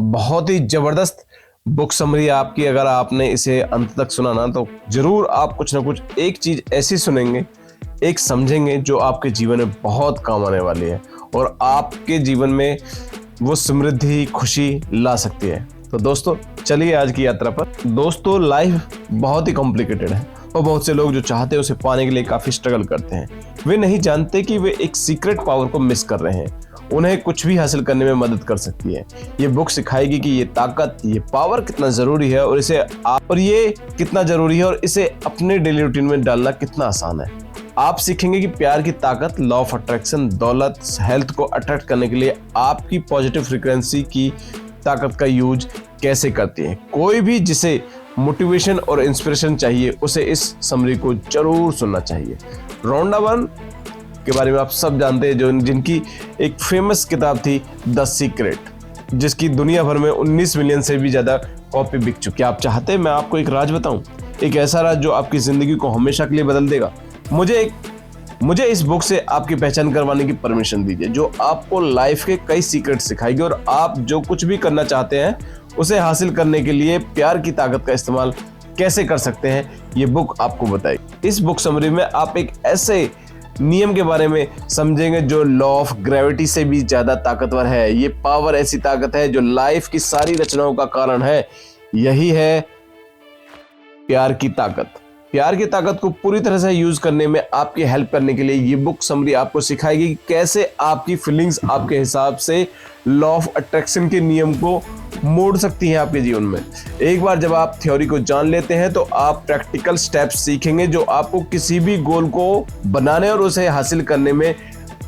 बहुत ही जबरदस्त book summary आपकी। अगर आपने इसे अंत तक सुना ना तो जरूर आप कुछ ना कुछ एक चीज ऐसी सुनेंगे, एक समझेंगे जो आपके जीवन में बहुत काम आने वाली है और आपके जीवन में वो समृद्धि, खुशी ला सकती है। तो दोस्तों चलिए आज की यात्रा पर। दोस्तों लाइफ बहुत ही कॉम्प्लिकेटेड है और बहुत से लोग जो चाहते हैं उसे पाने के लिए काफी स्ट्रगल करते हैं। वे नहीं जानते कि वे एक सीक्रेट पावर को मिस कर रहे हैं। उन्हें कुछ भी हासिल करने में मदद कर सकती है। ये बुक सिखाएगी कि ये ताकत, ये पावर कितना जरूरी है और इसे अपने डेली रूटीन में डालना कितना आसान है। आप सीखेंगे कि प्यार की ताकत, लॉ ऑफ अट्रैक्शन, दौलत, हेल्थ को अट्रैक्ट करने के लिए आपकी पॉजिटिव फ्रीक्वेंसी की ताकत का यूज कैसे करती है। कोई भी जिसे मोटिवेशन और इंस्पिरेशन चाहिए उसे इस समरी को जरूर सुनना चाहिए। रोंडा बर्न के बारे में आप सब जानते हैं, जिनकी एक फेमस किताब थी द सीक्रेट, जिसकी दुनिया भर में 19 मिलियन से भी ज्यादा कॉपी बिक चुकी है। आप चाहते हैं मैं आपको एक राज बताऊं, एक ऐसा राज जो आपकी जिंदगी को हमेशा के लिए बदल देगा? मुझे इस बुक से आपकी पहचान करवाने की परमिशन दीजिए, जो आपको लाइफ के कई सीक्रेट सिखाएगी और आप जो कुछ भी करना चाहते हैं उसे हासिल करने के लिए प्यार की ताकत का इस्तेमाल कैसे कर सकते हैं, ये बुक आपको बताएगी। इस बुक समरी में आप एक ऐसे नियम के बारे में समझेंगे जो लॉ ऑफ ग्रेविटी से भी ज्यादा ताकतवर है। ये पावर ऐसी ताकत है जो लाइफ की सारी रचनाओं का कारण है। यही है प्यार की ताकत। प्यार की ताकत को पूरी तरह से यूज करने में आपकी हेल्प करने के लिए ये बुक समरी आपको सिखाएगी कि कैसे आपकी फीलिंग्स आपके हिसाब से लॉ ऑफ अट्रैक्शन के नियम को मोड़ सकती हैं आपके जीवन में। एक बार जब आप थ्योरी को जान लेते हैं तो आप प्रैक्टिकल स्टेप्स सीखेंगे जो आपको किसी भी गोल को बनाने और उसे हासिल करने में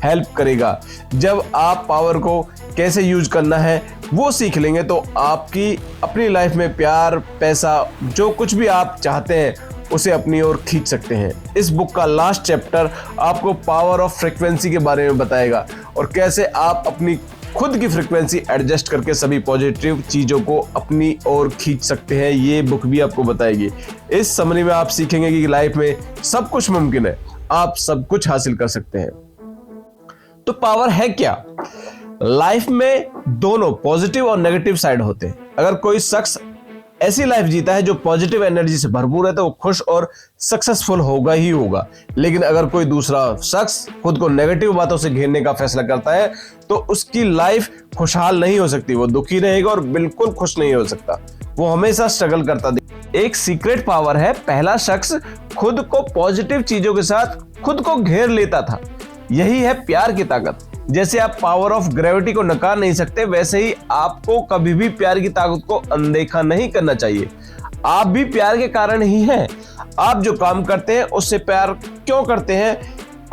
हेल्प करेगा। जब आप पावर को कैसे यूज करना है वो सीख लेंगे तो आपकी अपनी लाइफ में प्यार, पैसा, जो कुछ भी आप चाहते हैं उसे अपनी ओर खींच सकते हैं। इस बुक का लास्ट चैप्टर आपको पावर ऑफ फ्रीक्वेंसी के बारे में बताएगा और कैसे आप अपनी खुद की फ्रीक्वेंसी एडजस्ट करके सभी पॉजिटिव चीजों को अपनी ओर खींच सकते हैं। ये बुक भी आपको बताएगी। इस समरी में आप सीखेंगे कि लाइफ में सब कुछ मुमकिन है, आप सब कुछ हासिल कर सकते हैं। तो पावर है क्या? लाइफ में दोनों पॉजिटिव और नेगेटिव साइड होते हैं। अगर कोई शख्स ऐसी लाइफ जीता है जो पॉजिटिव एनर्जी से भरपूर है तो वो खुश और सक्सेसफुल होगा ही होगा। लेकिन अगर कोई दूसरा शख्स खुद को नेगेटिव बातों से घेरने का फैसला करता है तो उसकी लाइफ खुशहाल नहीं हो सकती। वो दुखी रहेगा और बिल्कुल खुश नहीं हो सकता। वो हमेशा स्ट्रगल करता दिखेगा। एक सीक्रेट पावर है, पहला शख्स खुद को पॉजिटिव चीजों के साथ खुद को घेर लेता था। यही है प्यार की ताकत। जैसे आप पावर ऑफ ग्रेविटी को नकार नहीं सकते, वैसे ही आपको कभी भी प्यार की ताकत को अनदेखा नहीं करना चाहिए। आप भी प्यार के कारण ही हैं। आप जो काम करते हैं उससे प्यार क्यों करते हैं,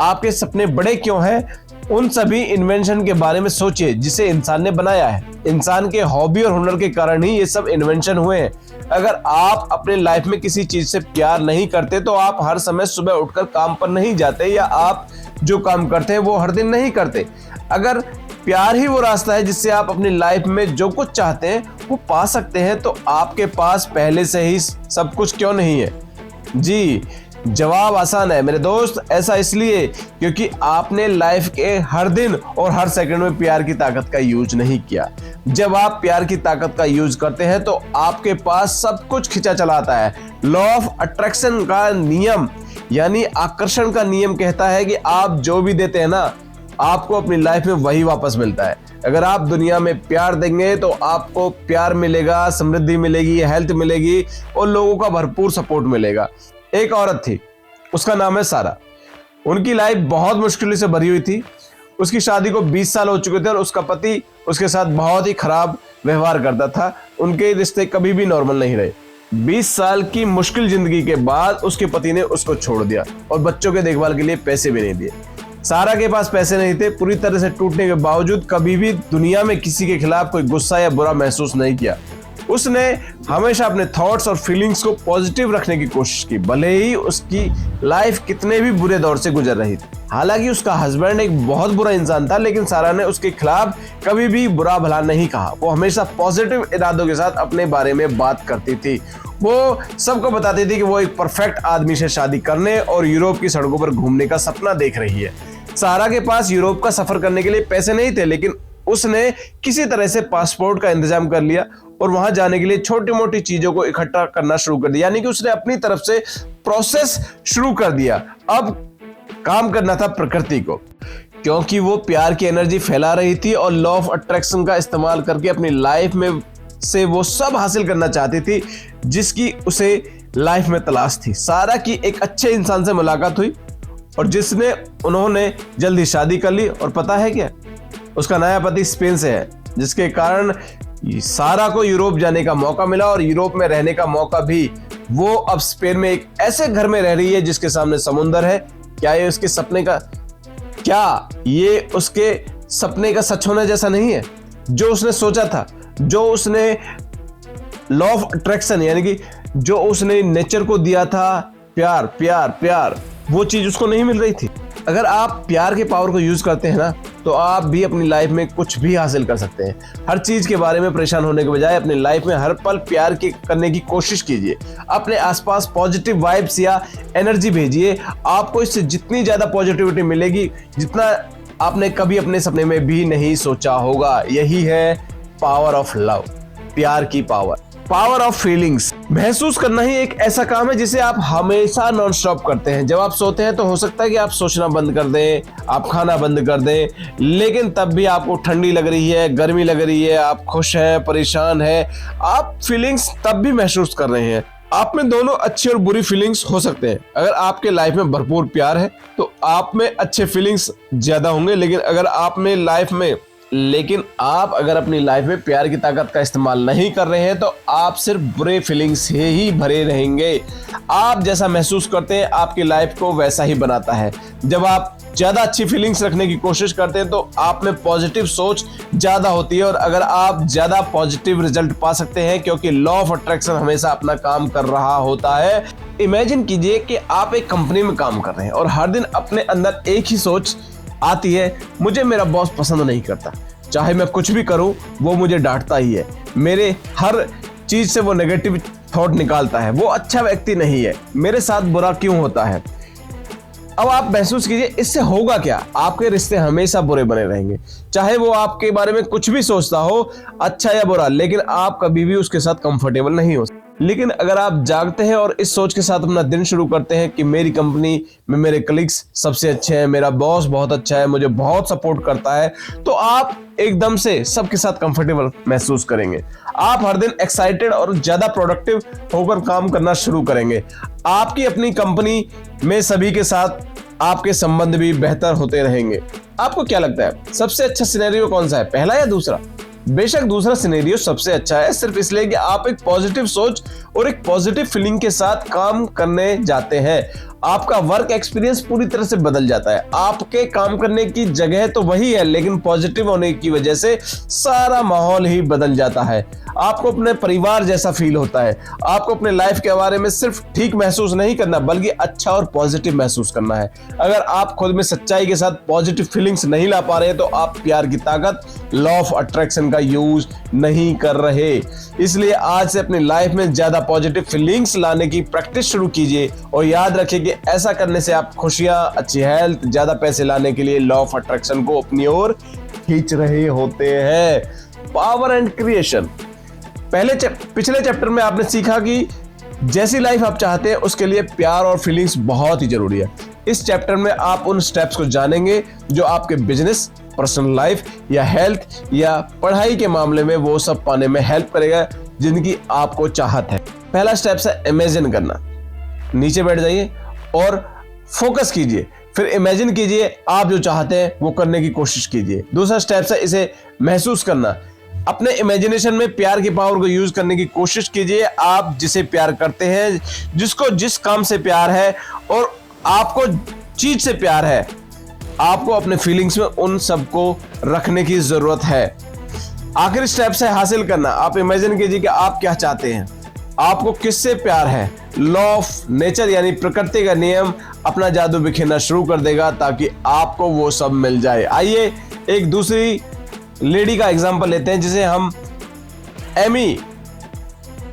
आपके सपने बड़े क्यों हैं, उन सभी इन्वेंशन के बारे में सोचिए जिसे इंसान ने बनाया है। इंसान के हॉबी और हुनर के कारण ही ये सब इन्वेंशन हुए हैं। अगर आप अपने लाइफ में किसी चीज से प्यार नहीं करते तो आप हर समय सुबह उठकर काम पर नहीं जाते या आप जो काम करते हैं वो हर दिन नहीं करते। अगर प्यार ही वो रास्ता है जिससे आप अपनी लाइफ में जो कुछ चाहते हैं वो पा सकते हैं तो आपके पास पहले से ही सब कुछ क्यों नहीं है? जी, जवाब आसान है मेरे दोस्त। ऐसा इसलिए क्योंकि आपने लाइफ के हर दिन और हर सेकंड में प्यार की ताकत का यूज नहीं किया। जब आप प्यार की ताकत का यूज करते हैं तो आपके पास सब कुछ खिंचा चला आता है। लॉ ऑफ अट्रैक्शन का नियम यानी आकर्षण का नियम कहता है कि आप जो भी देते हैं ना, आपको अपनी लाइफ में वही वापस मिलता है। अगर आप दुनिया में प्यार देंगे तो आपको प्यार मिलेगा, समृद्धि मिलेगी, हेल्थ मिलेगी और लोगों का भरपूर सपोर्ट मिलेगा। एक औरत थी, उसका नाम है सारा। उनकी लाइफ बहुत मुश्किलों से भरी हुई थी। उसकी शादी को 20 साल हो चुके थे और उसका पति उसके साथ बहुत ही खराब व्यवहार करता था। उनके रिश्ते कभी भी नॉर्मल नहीं रहे। 20 साल की मुश्किल जिंदगी के बाद उसके पति ने उसको छोड़ दिया और बच्चों के देखभाल के लिए पैसे भी नहीं दिए। सारा के पास पैसे नहीं थे। पूरी तरह से टूटने के बावजूद कभी भी दुनिया में किसी के खिलाफ कोई गुस्सा या बुरा महसूस नहीं किया। उसने हमेशा अपने थॉट्स और फीलिंग्स को पॉजिटिव रखने की कोशिश की, भले ही उसकी लाइफ कितने भी बुरे दौर से गुजर रही थी। हालांकि उसका हस्बैंड एक बहुत बुरा इंसान था, लेकिन सारा ने उसके खिलाफ कभी भी बुरा भला नहीं कहा। वो हमेशा पॉजिटिव इरादों के साथ अपने बारे में बात करती थी। वो सबको बताती थी कि वो एक परफेक्ट आदमी से शादी करने और यूरोप की सड़कों पर घूमने का सपना देख रही है। सारा के पास यूरोप का सफर करने के लिए पैसे नहीं थे, लेकिन उसने किसी तरह से पासपोर्ट का इंतजाम कर लिया और वहां जाने के लिए छोटी मोटी चीजों को इकट्ठा करना शुरू कर दिया, यानी कि उसने अपनी तरफ से प्रोसेस शुरू कर दिया। अब काम करना था प्रकृति को, क्योंकि वो प्यार की एनर्जी फैला रही थी और लॉ ऑफ अट्रैक्शन का इस्तेमाल करके अपनी लाइफ में से वो सब हासिल करना चाहती थी जिसकी उसे लाइफ में तलाश थी। सारा की एक अच्छे इंसान से मुलाकात हुई और उन्होंने जल्दी शादी कर ली, और पता है क्या, उसका नया पति स्पेन से है, जिसके कारण सारा को यूरोप जाने का मौका मिला और यूरोप में रहने का मौका भी। वो अब स्पेन में एक ऐसे घर में रह रही है जिसके सामने समुंदर है। क्या ये उसके सपने का सच होने जैसा नहीं है? जो उसने सोचा था, जो उसने लॉ ऑफ अट्रैक्शन यानी कि जो उसने नेचर को दिया था, प्यार प्यार प्यार, वो चीज उसको नहीं मिल रही थी। अगर आप प्यार के पावर को यूज करते हैं ना, तो आप भी अपनी लाइफ में कुछ भी हासिल कर सकते हैं। हर चीज के बारे में परेशान होने के बजाय अपनी लाइफ में हर पल प्यार करने की कोशिश कीजिए। अपने आसपास पॉजिटिव वाइब्स या एनर्जी भेजिए। आपको इससे जितनी ज्यादा पॉजिटिविटी मिलेगी जितना आपने कभी अपने सपने में भी नहीं सोचा होगा। यही है पावर ऑफ लव, प्यार की पावर ऑफ फीलिंग्स। महसूस करना ही एक ऐसा काम है जिसे आप हमेशा नॉन स्टॉप करते हैं। जब आप सोते हैं तो हो सकता है कि आप सोचना बंद कर दें, आप खाना बंद कर दें, लेकिन तब भी आपको ठंडी लग रही है, गर्मी लग रही है, आप खुश हैं, परेशान हैं, आप फीलिंग्स तब भी महसूस कर रहे हैं। आप में दोनों अच्छी और बुरी फीलिंग्स हो सकते हैं। अगर आपके लाइफ में भरपूर प्यार है तो आप में अच्छे फीलिंग्स ज्यादा होंगे, लेकिन आप अगर अपनी लाइफ में प्यार की ताकत का इस्तेमाल नहीं कर रहे हैं तो आप सिर्फ बुरे फीलिंग्स से ही भरे रहेंगे। आप जैसा महसूस करते हैं आपकी लाइफ को वैसा ही बनाता है। जब आप ज्यादा अच्छी फीलिंग्स रखने की कोशिश करते हैं तो आप में पॉजिटिव सोच ज्यादा होती है, और अगर आप ज्यादा पॉजिटिव रिजल्ट पा सकते हैं क्योंकि लॉ ऑफ अट्रैक्शन हमेशा अपना काम कर रहा होता है। इमेजिन कीजिए कि आप एक कंपनी में काम कर रहे हैं और हर दिन अपने अंदर एक ही सोच आती है, मुझे मेरा बॉस पसंद नहीं करता, चाहे मैं कुछ भी करूं वो मुझे डांटता ही है, मेरे हर चीज से वो नेगेटिव थॉट निकालता है, वो अच्छा व्यक्ति नहीं है, मेरे साथ बुरा क्यों होता है। अब आप महसूस कीजिए इससे होगा क्या, आपके रिश्ते हमेशा बुरे बने रहेंगे। चाहे वो आपके बारे में कुछ भी सोचता हो, अच्छा या बुरा, लेकिन आप कभी भी उसके साथ कंफर्टेबल नहीं हो। लेकिन अगर आप जागते हैं और इस सोच के साथ अपना दिन शुरू करते हैं कि मेरी कंपनी में मेरे कलीग्स सबसे अच्छे हैं, मेरा बॉस बहुत अच्छा है, मुझे बहुत सपोर्ट करता है, तो आप एकदम से सबके साथ कंफर्टेबल महसूस करेंगे। आप हर दिन एक्साइटेड और ज्यादा प्रोडक्टिव होकर काम करना शुरू करेंगे। आपकी अपनी कंपनी में सभी के साथ आपके संबंध भी बेहतर होते रहेंगे। आपको क्या लगता है सबसे अच्छा सिनेरियो कौन सा है, पहला या दूसरा? बेशक दूसरा सिनेरियो सबसे अच्छा है, सिर्फ इसलिए कि आप एक पॉजिटिव सोच और एक पॉजिटिव फीलिंग के साथ काम करने जाते हैं। आपका वर्क एक्सपीरियंस पूरी तरह से बदल जाता है। आपके काम करने की जगह तो वही है, लेकिन पॉजिटिव होने की वजह से सारा माहौल ही बदल जाता है। आपको अपने परिवार जैसा फील होता है। आपको अपने लाइफ के बारे में सिर्फ ठीक महसूस नहीं करना, बल्कि अच्छा और पॉजिटिव महसूस करना है। अगर आप खुद में सच्चाई के साथ पॉजिटिव फीलिंग्स नहीं ला पा रहे तो आप प्यार की ताकत, लॉ ऑफ अट्रैक्शन का यूज नहीं कर रहे। इसलिए आज से अपनी लाइफ में ज्यादा पॉजिटिव फीलिंग्स लाने की प्रैक्टिस शुरू कीजिए, और याद रखिए कि ऐसा करने से आप खुशियां, अच्छी हेल्थ, ज्यादा पैसे लाने के लिए लॉ ऑफ अट्रैक्शन को अपनी ओर खींच रहे होते हैं। Power and creation. पिछले चैप्टर में आपने सीखा कि जैसी लाइफ आप चाहते हैं उसके लिए प्यार और फीलिंग्स बहुत ही जरूरी है। इस चैप्टर में आप उन स्टेप्स को जानेंगे जो आपके बिजनेस, पर्सनल लाइफ या हेल्थ या पढ़ाई के मामले में वो सब पाने में हेल्प करेगा जिनकी आपको चाहत है। पहला स्टेप है इमेजिन करना। नीचे बैठ जाइए और फोकस कीजिए, फिर इमेजिन कीजिए आप जो चाहते हैं वो करने की कोशिश कीजिए। दूसरा स्टेप है इसे महसूस करना। अपने इमेजिनेशन में प्यार की पावर को यूज करने की कोशिश कीजिए। आप जिसे प्यार करते हैं, जिसको जिस काम से प्यार है और आपको चीज से प्यार है, आपको अपने फीलिंग्स में उन सबको रखने की जरूरत है। आखिरी स्टेप है हासिल करना। आप इमेजिन कीजिए कि आप क्या चाहते हैं, आपको किससे प्यार है। लॉ ऑफ नेचर यानी प्रकृति का नियम अपना जादू बिखेरना शुरू कर देगा ताकि आपको वो सब मिल जाए। आइए एक दूसरी लेडी का एग्जांपल लेते हैं जिसे हम एमी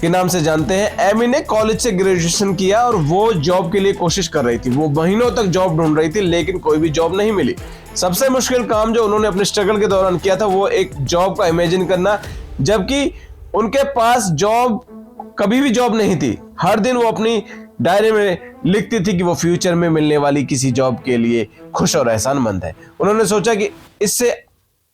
के नाम से जानते हैं। एमी ने कॉलेज से ग्रेजुएशन किया और वो जॉब के लिए कोशिश कर रही थी। वो महीनों तक जॉब ढूंढ रही थी लेकिन कोई भी जॉब नहीं मिली। सबसे मुश्किल काम जो उन्होंने अपने स्ट्रगल के दौरान किया था वो एक जॉब का इमेजिन करना, जबकि उनके पास कभी भी जॉब नहीं थी। हर दिन वो अपनी डायरी में लिखती थी कि वो फ्यूचर में मिलने वाली किसी जॉब के लिए खुश और एहसानमंद है। उन्होंने सोचा कि इससे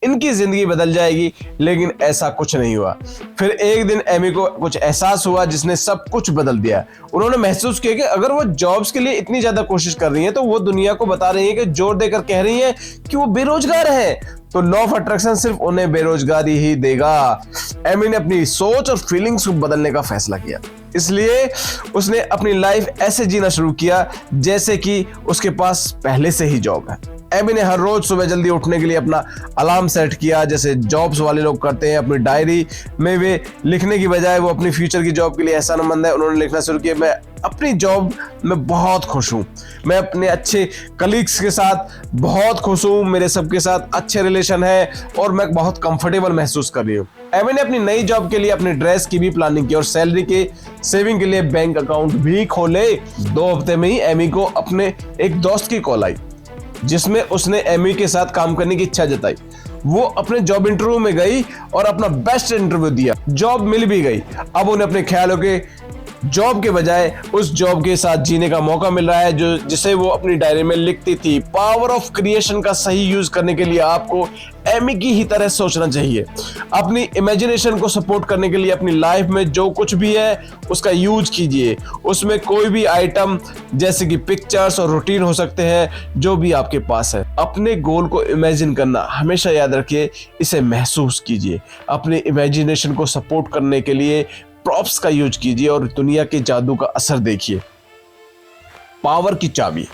इनकी जिंदगी बदल जाएगी, लेकिन ऐसा कुछ नहीं हुआ। फिर एक दिन एमी को कुछ एहसास हुआ जिसने सब कुछ बदल दिया। उन्होंने महसूस किया कि अगर वो जॉब्स के लिए इतनी ज्यादा कोशिश कर रही हैं तो वो दुनिया को बता रही है कि जोर देकर कह रही है कि वो बेरोजगार है, तो लॉ ऑफ अट्रैक्शन सिर्फ उन्हें बेरोजगारी ही देगा। एमी ने अपनी सोच और फीलिंग्स को बदलने का फैसला किया, इसलिए उसने अपनी लाइफ ऐसे जीना शुरू किया जैसे कि उसके पास पहले से ही जॉब है। एमी ने हर रोज सुबह जल्दी उठने के लिए अपना अलार्म सेट किया, जैसे जॉब्स वाले लोग करते हैं। अपनी डायरी में वे लिखने की बजाय वो अपनी फ्यूचर की जॉब के लिए एहसानमंद है। उन्होंने लिखना शुरू किया, मैं अपनी जॉब में बहुत खुश हूँ, मैं अपने अच्छे कलीग्स के साथ बहुत खुश हूँ, मेरे सबके साथ अच्छे रिलेशन है और मैं बहुत कंफर्टेबल महसूस कर रही हूँ। एमी ने अपनी नई जॉब के लिए अपनी ड्रेस की भी प्लानिंग की और सैलरी के सेविंग के लिए बैंक अकाउंट भी खोले। 2 हफ्ते में ही एमी को अपने एक दोस्त की कॉल आई जिसमें उसने एमी के साथ काम करने की इच्छा जताई। वो अपने जॉब इंटरव्यू में गई और अपना बेस्ट इंटरव्यू दिया, जॉब मिल भी गई। अब उन्हें अपने ख्यालों के जॉब के बजाय उस जॉब के साथ जीने का मौका मिल रहा है जो जिसे वो अपनी डायरी में लिखती थी। पावर ऑफ क्रिएशन का सही यूज करने के लिए आपको एमी की ही तरह सोचना चाहिए। अपनी इमेजिनेशन को सपोर्ट करने के लिए अपनी लाइफ में जो कुछ भी है उसका यूज कीजिए। उसमें कोई भी आइटम जैसे कि पिक्चर्स और रूटीन हो सकते हैं, जो भी आपके पास है। अपने गोल को इमेजिन करना हमेशा याद रखिए, इसे महसूस कीजिए। अपने इमेजिनेशन को सपोर्ट करने के लिए प्रॉप्स का यूज कीजिए और दुनिया के जादू का असर देखिए। पावर की चाबी।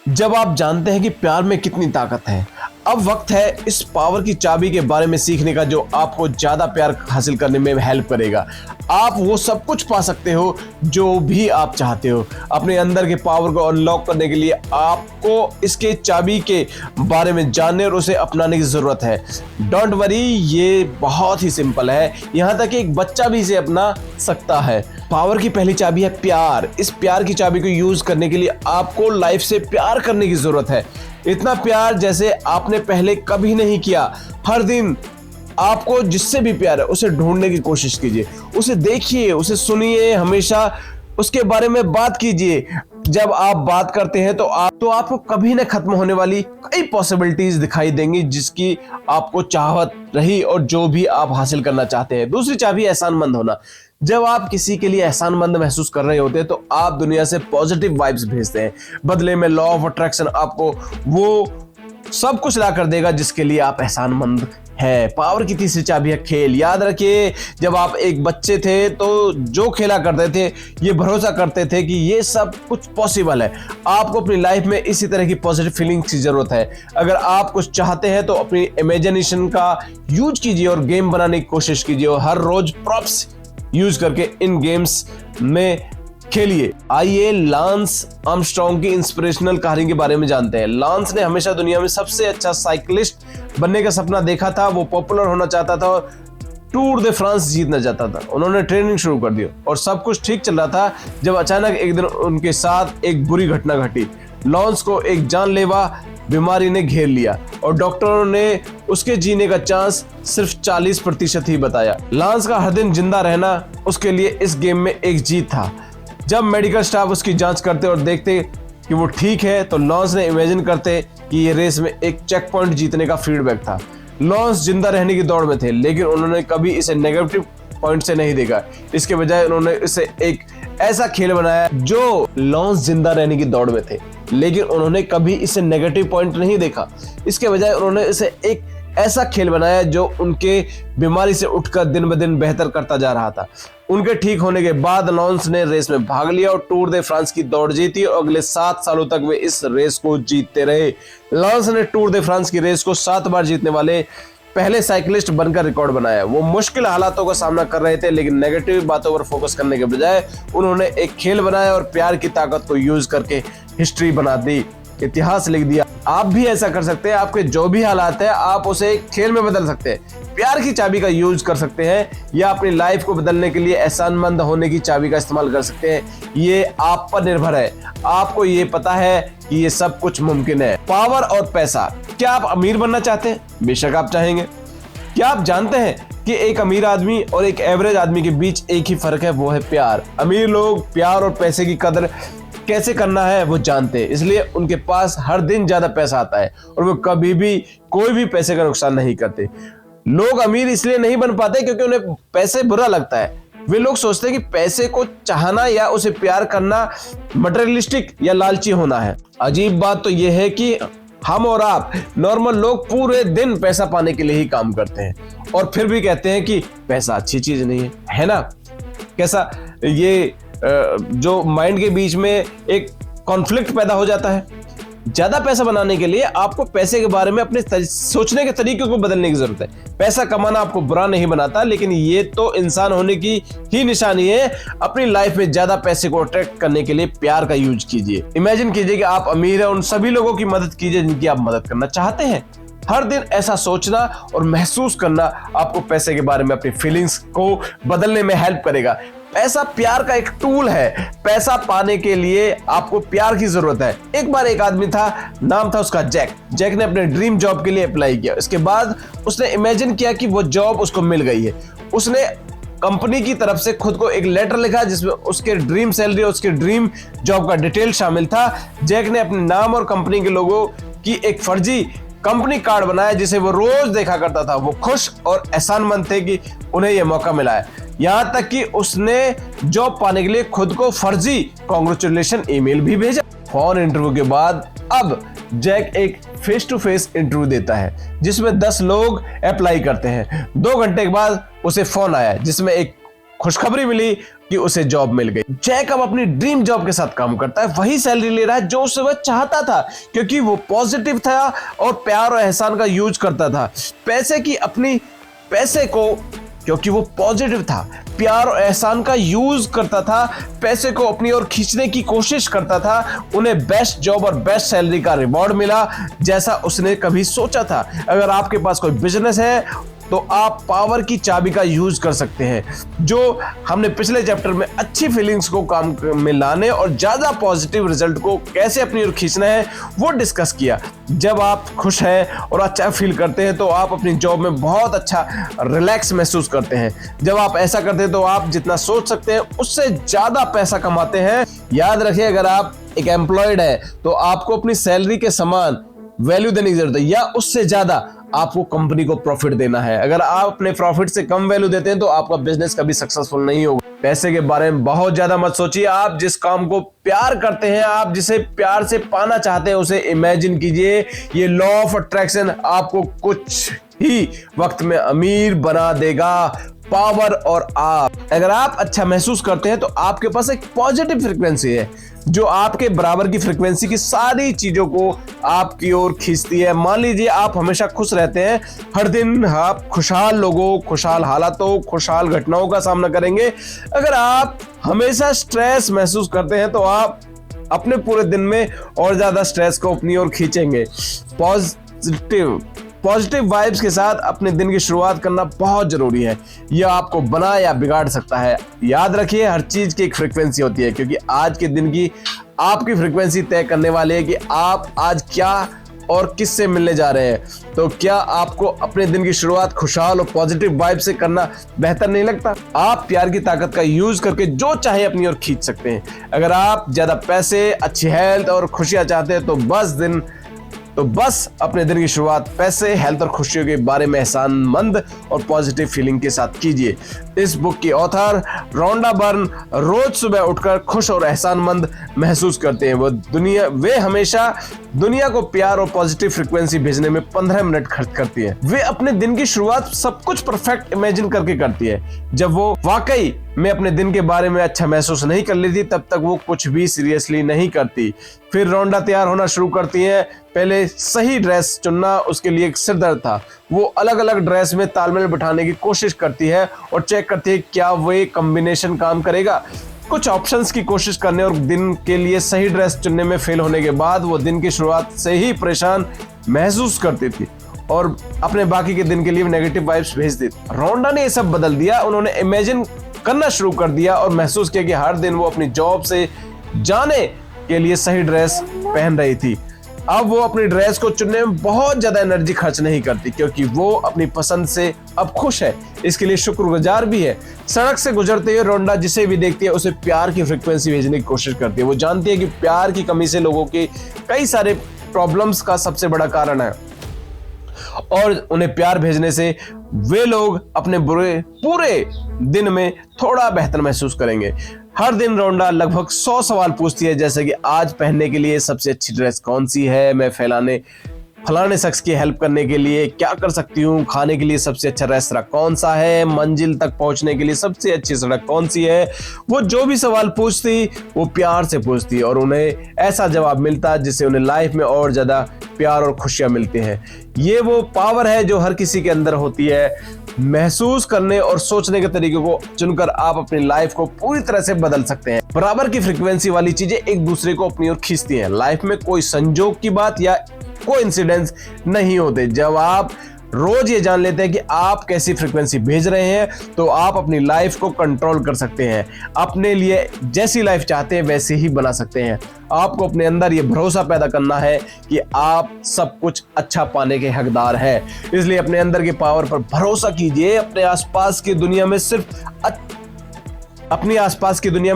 जब आप जानते हैं कि प्यार में कितनी ताकत है, अब वक्त है इस पावर की चाबी के बारे में सीखने का जो आपको ज्यादा प्यार हासिल करने में हेल्प करेगा। आप वो सब कुछ पा सकते हो जो भी आप चाहते हो। अपने अंदर के पावर को अनलॉक करने के लिए आपको इसके चाबी के बारे में जानने और उसे अपनाने की जरूरत है। डोंट वरी, ये बहुत ही सिंपल है, यहाँ तक कि एक बच्चा भी इसे अपना सकता है। पावर की पहली चाबी है प्यार। इस प्यार की चाबी को यूज करने के लिए आपको लाइफ से प्यार करने की जरूरत है। इतना प्यार जैसे आपने पहले कभी नहीं किया। हर दिन आपको जिससे भी प्यार है उसे ढूंढने की कोशिश कीजिए, उसे देखिए, उसे सुनिए, हमेशा उसके बारे में बात कीजिए। जब आप बात करते हैं तो आपको कभी न खत्म होने वाली कई पॉसिबिलिटीज दिखाई देंगी जिसकी आपको चाहत रही और जो भी आप हासिल करना चाहते हैं। दूसरी चाबी एहसानमंद होना। जब आप किसी के लिए एहसानमंद महसूस कर रहे होते हैं तो आप दुनिया से पॉजिटिव वाइब्स भेजते हैं। बदले में लॉ ऑफ अट्रैक्शन आपको वो सब कुछ ला कर देगा जिसके लिए आप एहसानमंद है। पावर की तीसरी चाबी है खेल। याद रखिए, जब आप एक बच्चे थे तो जो खेला करते थे ये भरोसा करते थे कि ये सब कुछ पॉसिबल है। आपको अपनी लाइफ में इसी तरह की पॉजिटिव फीलिंग्स की जरूरत है। अगर आप कुछ चाहते हैं तो अपनी इमेजिनेशन का यूज कीजिए और गेम बनाने की कोशिश कीजिए और हर रोज प्रॉप्स यूज करके इन गेम्स में खेलिए। आइए लांस आर्मस्ट्रांग की इंस्पिरेशनल कहानी के बारे में जानते हैं। लांस ने हमेशा दुनिया में सबसे अच्छा साइकिलिस्ट बनने का सपना देखा था। वो पॉपुलर होना चाहता था और टूर दे फ्रांस जीतना चाहता था। उन्होंने ट्रेनिंग शुरू कर दी और सब कुछ ठीक चल रहा था जब अचानक एक दिन उनके साथ एक बुरी घटना घटी। लांस को एक जानलेवा बीमारी ने घेर लिया और डॉक्टरों ने उसके जीने का चांस सिर्फ 40% ही बताया। लांस का हर दिन जिंदा रहना उसके लिए इस गेम में एक जीत था। जब मेडिकल स्टाफ उसकी जांच करते और देखते कि वो ठीक है तो लांस ने इमेजिन करते कि ये रेस में एक चेक पॉइंट जीतने का फीडबैक था। लांस जिंदा रहने की दौड़ में थे, लेकिन उन्होंने कभी इसे नेगेटिव पॉइंट से नहीं देखा। इसके बजाय उन्होंने इसे एक ऐसा खेल बनाया जो लांस जिंदा रहने की दौड़ में थे, लेकिन उन्होंने कभी इसे नेगेटिव पॉइंट नहीं देखा। इसके बजाय उन्होंने इसे एक ऐसा खेल बनाया जो उनके बीमारी से उठकर दिन ब दिन बेहतर करता जा रहा था। उनके ठीक होने के बाद लांस ने रेस में भाग लिया और टूर दे फ्रांस की दौड़ जीती और अगले 7 सालों तक वे इस रेस को जीतते रहे। लांस ने टूर दे फ्रांस की रेस को 7 बार जीतने वाले पहले साइकिलिस्ट बनकर रिकॉर्ड बनाया। वो मुश्किल हालातों का सामना कर रहे थे, लेकिन नेगेटिव बातों पर फोकस करने के बजाय उन्होंने एक खेल बनाया और प्यार की ताकत को यूज करके हिस्ट्री बना दी। इतिहास लिख दिया। आप भी ऐसा कर सकते हैं। आपके जो भी हालात है आप उसे एक खेल में बदल सकते हैं। प्यार की चाबी का यूज कर सकते हैं या अपनी लाइफ को बदलने के लिए एहसानमंद होने की चाबी का इस्तेमाल कर सकते हैं। ये आप पर निर्भर है। आपको ये पता है कि ये सब कुछ मुमकिन है। पावर और पैसा। क्या आप अमीर बनना चाहते हैं? बेशक आप चाहेंगे। क्या आप जानते हैं कि एक अमीर आदमी और एक एवरेज आदमी के बीच एक ही फर्क है, वो है प्यार। अमीर लोग प्यार और पैसे की कदर कैसे करना है वो जानते हैं, इसलिए उनके पास हर दिन ज्यादा पैसा आता है और वो कभी भी कोई भी पैसे का नुकसान नहीं करते। लोग अमीर इसलिए नहीं बन पाते क्योंकि उन्हें पैसे बुरा लगता है। वे लोग सोचते हैं कि पैसे को चाहना या उसे प्यार करना मटेरियलिस्टिक या लालची होना है। अजीब बात तो यह है कि हम और आप नॉर्मल लोग पूरे दिन पैसा पाने के लिए ही काम करते हैं और फिर भी कहते हैं कि पैसा अच्छी चीज नहीं है ना। कैसा ये जो माइंड के बीच में एक कॉन्फ्लिक्ट पैदा हो जाता है। ज्यादा पैसा बनाने के लिए आपको पैसे के बारे में अपने सोचने के तरीके को बदलने की जरूरत है। पैसा कमाना आपको बुरा नहीं बनाता, लेकिन ये तो इंसान होने की ही निशानी है। अपनी लाइफ में ज्यादा पैसे को अट्रैक्ट करने के लिए प्यार का यूज कीजिए। इमेजिन कीजिए कि आप अमीर हैं, उन सभी लोगों की मदद कीजिए जिनकी आप मदद करना चाहते हैं। हर दिन ऐसा सोचना और महसूस करना आपको पैसे के बारे में अपनी फीलिंग्स को बदलने में हेल्प करेगा। पैसा प्यार का एक टूल है। पैसा पाने के लिए आपको प्यार की जरूरत है। एक बार एक आदमी था, नाम था उसका जैक। जैक ने अपने ड्रीम जॉब के लिए अप्लाई किया। इसके बाद उसने इमेजिन किया कि वो जॉब उसको मिल गई है। उसने कंपनी की तरफ से खुद को एक लेटर लिखा जिसमें उसके ड्रीम सैलरी और उसके ड्रीम जॉब का डिटेल शामिल था। जैक ने अपने नाम और कंपनी के लोगों की एक फर्जी कंपनी कार्ड बनाया जिसे वो रोज देखा करता था। वो खुश और एहसानमंद थे कि उन्हें यह मौका मिला है। यहां तक कि उसने जॉब पाने के लिए खुद को फर्जी कांग्रेचुलेशन ईमेल भी भेजा। फोन इंटरव्यू के बाद अब जैक एक फेस टू फेस इंटरव्यू देता है जिसमें 10 लोग अप्लाई करते हैं। 2 घंटे के बाद उसे फोन आया जिसमें एक खुशखबरी मिली कि उसे जॉब मिल गई। जैक अब अपनी ड्रीम जॉब के साथ काम करता है, वही सैलरी ले रहा है जो उसे वह चाहता था क्योंकि वो पॉजिटिव था और प्यार और एहसान का यूज करता था। पैसे को क्योंकि वो पॉजिटिव था, प्यार और एहसान का यूज करता था, पैसे को अपनी ओर खींचने की कोशिश करता था। उन्हें बेस्ट जॉब और बेस्ट सैलरी का रिवॉर्ड मिला जैसा उसने कभी सोचा था। अगर आपके पास कोई बिजनेस है तो आप पावर की चाबी का यूज कर सकते हैं। जो हमने पिछले चैप्टर में अच्छी फीलिंग्स को काम में लाने और ज्यादा पॉजिटिव रिजल्ट को कैसे अपनी ओर खींचना है वो डिस्कस किया। जब आप खुश हैं और अच्छा फील करते हैं तो आप अपनी जॉब में बहुत अच्छा रिलैक्स महसूस करते हैं। जब आप ऐसा करते हैं तो आप जितना सोच सकते हैं उससे ज्यादा पैसा कमाते हैं। याद रखिए, अगर आप एक एम्प्लॉयड है तो आपको अपनी सैलरी के समान वैल्यू देने की जरूरत है या उससे ज्यादा आपको कंपनी को प्रॉफिट देना है। अगर आप अपने प्रॉफिट से कम वैल्यू देते हैं तो आपका बिजनेस कभी सक्सेसफुल नहीं होगा। पैसे के बारे में बहुत ज्यादा मत सोचिए। आप जिस काम को प्यार करते हैं, आप जिसे प्यार से पाना चाहते हैं उसे इमेजिन कीजिए। ये लॉ ऑफ अट्रैक्शन आपको कुछ ही वक्त में अमीर बना देगा। पावर और आप, अगर आप अच्छा महसूस करते हैं तो आपके पास एक पॉजिटिव फ्रीक्वेंसी है जो आपके बराबर की फ्रीक्वेंसी की सारी चीजों को आपकी ओर खींचती है। मान लीजिए आप हमेशा खुश रहते हैं, हर दिन आप खुशहाल लोगों, खुशहाल हालातों, खुशहाल घटनाओं का सामना करेंगे। अगर आप हमेशा स्ट्रेस महसूस करते हैं तो आप अपने पूरे दिन में और ज्यादा स्ट्रेस को अपनी ओर खींचेंगे। पॉजिटिव वाइब्स के साथ अपने दिन की शुरुआत करना बहुत जरूरी है। यह आपको बना या बिगाड़ सकता है। याद रखिए, हर चीज की एक फ्रीक्वेंसी होती है क्योंकि आज के दिन की आपकी फ्रीक्वेंसी तय करने वाली है कि आप आज क्या और किससे मिलने जा रहे हैं। तो क्या आपको अपने दिन की शुरुआत खुशहाल और पॉजिटिव वाइब से करना बेहतर नहीं लगता? आप प्यार की ताकत का यूज करके जो चाहे अपनी ओर खींच सकते हैं। अगर आप ज्यादा पैसे, अच्छी हेल्थ और खुशियां चाहते हैं तो बस अपने दिन की शुरुआत पैसे, हेल्थ और खुशियों के बारे में एहसानमंद और पॉजिटिव फीलिंग के साथ कीजिए। इस बुक की ऑथर रोंडा बर्न रोज सुबह उठकर खुश और एहसानमंद महसूस करते हैं। वे हमेशा दुनिया को प्यार और पॉजिटिव फ्रीक्वेंसी भेजने में 15 मिनट खर्च करती है। वे अपने दिन की शुरुआत सब कुछ परफेक्ट इमेजिन करके करती है। जब वो वाकई में अपने दिन के बारे में अच्छा महसूस नहीं कर लेती तब तक वो कुछ भी सीरियसली नहीं करती। फिर रोंडा तैयार होना शुरू करती है। पहले सही ड्रेस चुनना उसके लिए एक सिरदर्द था। वो अलग अलग ड्रेस में तालमेल बिठाने की कोशिश करती है और चेक करती है क्या वे कॉम्बिनेशन काम करेगा। कुछ ऑप्शंस की कोशिश करने और दिन के लिए सही ड्रेस चुनने में फेल होने के बाद वो दिन की शुरुआत से ही परेशान महसूस करती थी और अपने बाकी के दिन के लिए नेगेटिव वाइब्स भेज दी। रोंडा ने ये सब बदल दिया। उन्होंने इमेजिन करना शुरू कर दिया और महसूस किया कि हर दिन वो अपनी जॉब से जाने के लिए सही ड्रेस पहन रही थी। अब वो अपनी ड्रेस को चुनने में बहुत ज्यादा एनर्जी खर्च नहीं करती क्योंकि वो अपनी पसंद से अब खुश है। इसके लिए शुक्रगुजार भी है। सड़क से गुजरते हुए रोंडा जिसे भी देखती है उसे प्यार की फ्रीक्वेंसी भेजने की कोशिश करती है। वो जानती है कि प्यार की कमी से लोगों के कई सारे प्रॉब्लम्स का सबसे बड़ा कारण है और उन्हें प्यार भेजने से वे लोग अपने पूरे दिन में थोड़ा बेहतर महसूस करेंगे। हर दिन रोंडा लगभग 100 सवाल पूछती है, जैसे कि आज पहनने के लिए सबसे अच्छी ड्रेस कौन सी है, मैं फलाने शख्स की हेल्प करने के लिए क्या कर सकती हूँ, खाने के लिए सबसे अच्छा रेस्तरां कौन सा है, मंजिल तक पहुंचने के लिए सबसे अच्छी सड़क कौन सी है। वो जो भी सवाल पूछती वो प्यार से पूछती और उन्हें ऐसा जवाब मिलता जिससे उन्हें लाइफ में और ज्यादा प्यार और खुशियां मिलती हैं। ये वो पावर है जो हर किसी के अंदर होती है। महसूस करने और सोचने के तरीके को चुनकर आप अपनी लाइफ को पूरी तरह से बदल सकते हैं। बराबर की फ्रीक्वेंसी वाली चीजें एक दूसरे को अपनी ओर खींचती हैं। लाइफ में कोई संजोग की बात या कोइंसिडेंस नहीं होते। जब आप रोज ये जान लेते हैं कि आप कैसी फ्रीक्वेंसी भेज रहे हैं तो आप अपनी लाइफ को कंट्रोल कर सकते हैं। अपने लिए जैसी लाइफ चाहते हैं वैसे ही बना सकते हैं। आपको अपने अंदर ये भरोसा पैदा करना है कि आप सब कुछ अच्छा पाने के हकदार हैं। इसलिए अपने अंदर के पावर पर भरोसा कीजिए। अपने आसपास की दुनिया में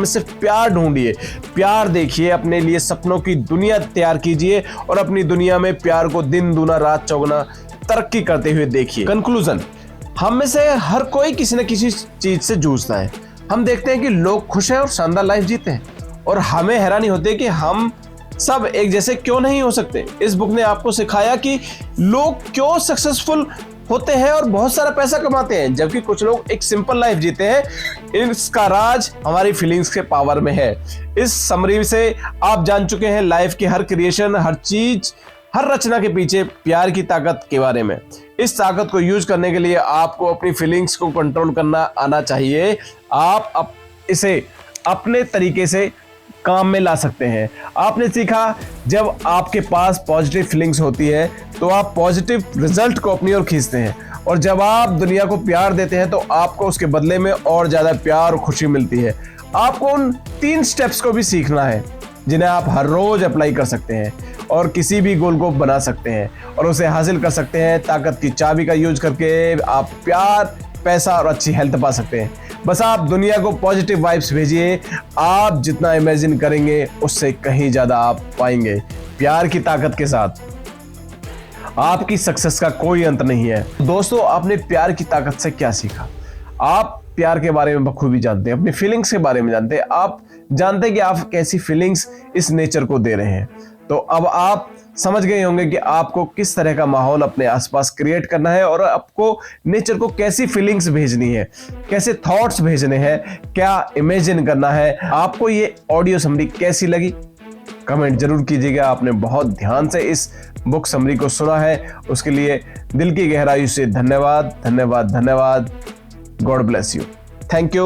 सिर्फ प्यार ढूंढिए, प्यार देखिए, अपने लिए सपनों की दुनिया तैयार कीजिए और अपनी दुनिया में प्यार को दिन दूना रात चौगुना तरक्की करते हुए देखिए। कंक्लूजन, हम में से हर कोई किसी न किसी चीज से जूझता है। हम देखते हैं कि लोग खुश हैं और शानदार लाइफ जीते हैं और हमें हैरानी होती है कि हम सब एक जैसे क्यों नहीं हो सकते। इस बुक ने आपको सिखाया कि लोग क्यों सक्सेसफुल होते हैं और बहुत सारा पैसा कमाते हैं जबकि कुछ लोग एक सिंपल लाइफ जीते हैं। इसका राज हमारी फीलिंग्स के पावर में है। इस समरी से आप जान चुके हैं लाइफ की हर क्रिएशन, हर चीज, हर रचना के पीछे प्यार की ताकत के बारे में। इस ताकत को यूज करने के लिए आपको अपनी फीलिंग्स को कंट्रोल करना आना चाहिए। आप इसे अपने तरीके से काम में ला सकते हैं। आपने सीखा, जब आपके पास पॉजिटिव फीलिंग्स होती है तो आप पॉजिटिव रिजल्ट को अपनी ओर खींचते हैं और जब आप दुनिया को प्यार देते हैं तो आपको उसके बदले में और ज्यादा प्यार और खुशी मिलती है। आपको उन 3 स्टेप्स को भी सीखना है जिन्हें आप हर रोज अप्लाई कर सकते हैं और किसी भी गोल को बना सकते हैं और उसे हासिल कर सकते हैं। ताकत की चाबी का यूज करके आप प्यार, पैसा और अच्छी हेल्थ पा सकते हैं। बस आप दुनिया को पॉजिटिव वाइब्स भेजिए। आप जितना इमेजिन करेंगे उससे कहीं ज्यादा आप पाएंगे। प्यार की ताकत के साथ आपकी सक्सेस का कोई अंत नहीं है। दोस्तों, आपने प्यार की ताकत से क्या सीखा? आप प्यार के बारे में बखूबी जानते हैं, अपनी फीलिंग्स के बारे में जानते हैं। आप जानते हैं कि आप कैसी फीलिंग्स इस नेचर को दे रहे हैं। तो अब आप समझ गए होंगे कि आपको किस तरह का माहौल अपने आसपास क्रिएट करना है और आपको नेचर को कैसी फीलिंग्स भेजनी है, कैसे थॉट्स भेजने हैं, क्या इमेजिन करना है। आपको ये ऑडियो समरी कैसी लगी कमेंट जरूर कीजिएगा। आपने बहुत ध्यान से इस बुक समरी को सुना है, उसके लिए दिल की गहराई से धन्यवाद। God bless you. Thank you.